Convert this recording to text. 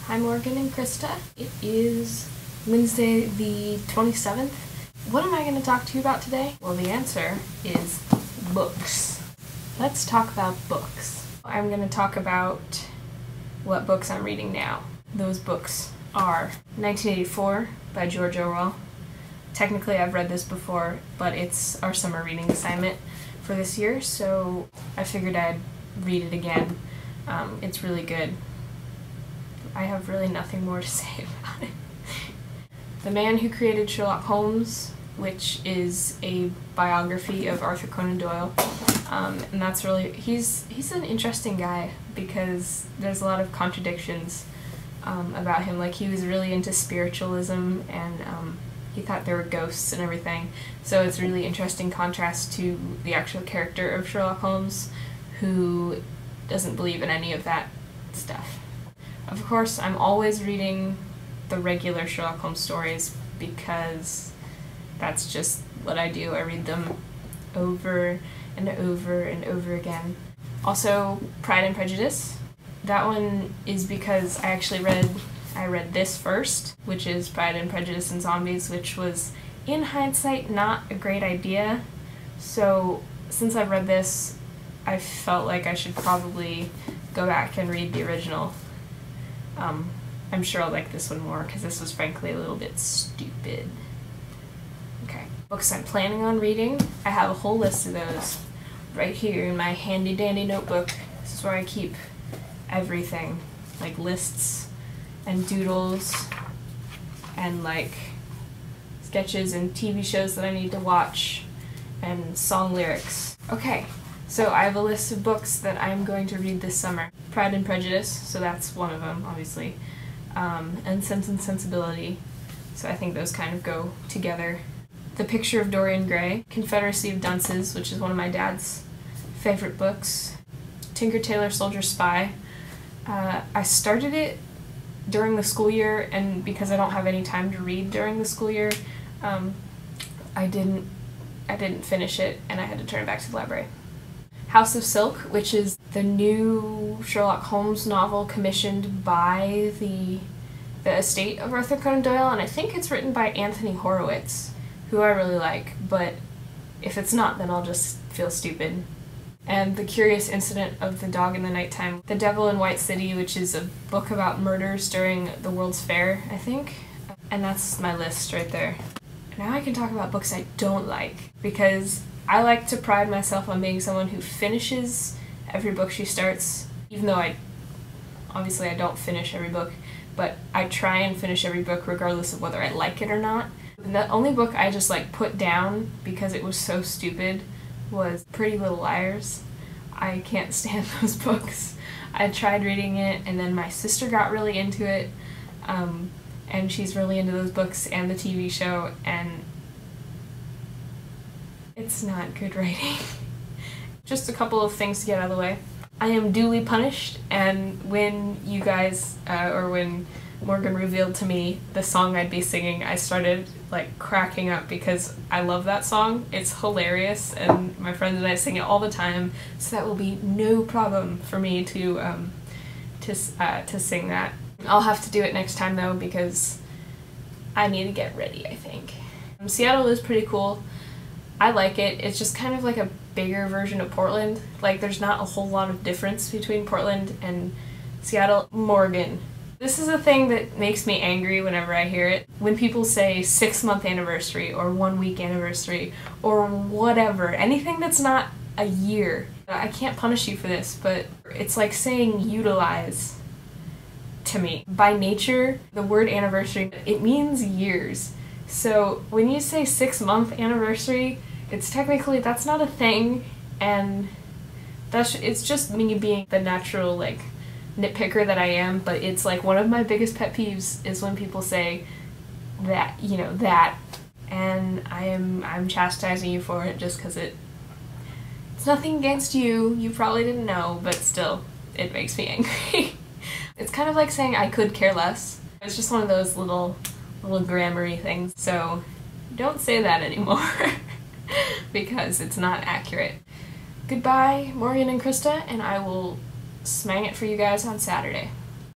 Hi Morgan and Krista. It is Wednesday the 27th. What am I going to talk to you about today? Well, the answer is books. Let's talk about books. I'm going to talk about what books I'm reading now. Those books are 1984 by George Orwell. Technically I've read this before, but it's our summer reading assignment for this year, so I figured I'd read it again. It's really good. I have really nothing more to say about it. The Man Who Created Sherlock Holmes, which is a biography of Arthur Conan Doyle, and that's really, he's an interesting guy because there's a lot of contradictions about him. Like, he was really into spiritualism, and he thought there were ghosts and everything, so it's a really interesting contrast to the actual character of Sherlock Holmes, who doesn't believe in any of that stuff. Of course, I'm always reading the regular Sherlock Holmes stories because that's just what I do. I read them over and over and over again. Also, Pride and Prejudice. That one is because I read this first, which is Pride and Prejudice and Zombies, which was, in hindsight, not a great idea. So, since I've read this, I felt like I should probably go back and read the original. I'm sure I'll like this one more because this was frankly a little bit stupid. Okay, books I'm planning on reading. I have a whole list of those right here in my handy dandy notebook. This is where I keep everything, like lists and doodles and like sketches and TV shows that I need to watch and song lyrics. Okay, so I have a list of books that I'm going to read this summer. Pride and Prejudice, so that's one of them, obviously, and Sense and Sensibility, so I think those kind of go together. The Picture of Dorian Gray, Confederacy of Dunces, which is one of my dad's favorite books, Tinker Tailor Soldier Spy. I started it during the school year, and because I don't have any time to read during the school year, I didn't finish it, and I had to turn it back to the library. House of Silk, which is the new Sherlock Holmes novel commissioned by the estate of Arthur Conan Doyle, and I think it's written by Anthony Horowitz, who I really like, but if it's not, then I'll just feel stupid. And The Curious Incident of the Dog in the Nighttime. The Devil in White City, which is a book about murders during the World's Fair, I think. And that's my list right there. Now I can talk about books I don't like, because I like to pride myself on being someone who finishes every book she starts, even though obviously I don't finish every book, but I try and finish every book regardless of whether I like it or not. The only book I just like put down because it was so stupid was Pretty Little Liars. I can't stand those books. I tried reading it, and then my sister got really into it, and she's really into those books and the TV show, and it's not good writing. Just a couple of things to get out of the way. I am duly punished, and when you guys, or when Morgan revealed to me the song I'd be singing, I started like cracking up because I love that song. It's hilarious, and my friends and I sing it all the time, so that will be no problem for me to sing that. I'll have to do it next time though because I need to get ready, I think. Seattle is pretty cool. I like it. It's just kind of like a bigger version of Portland. Like, there's not a whole lot of difference between Portland and Seattle. Morgan. This is a thing that makes me angry whenever I hear it. When people say 6-month anniversary or 1-week anniversary or whatever, anything that's not a year. I can't punish you for this, but it's like saying utilize to me. By nature, the word anniversary, it means years. So when you say 6-month anniversary, it's technically, that's not a thing, and it's just me being the natural, like, nitpicker that I am, but it's like one of my biggest pet peeves is when people say that, you know, that, and I'm chastising you for it just because it's nothing against you, you probably didn't know, but still, it makes me angry. It's kind of like saying I could care less. It's just one of those little grammar-y things, so don't say that anymore because it's not accurate. Goodbye, Morgan and Krista, and I will smang it for you guys on Saturday.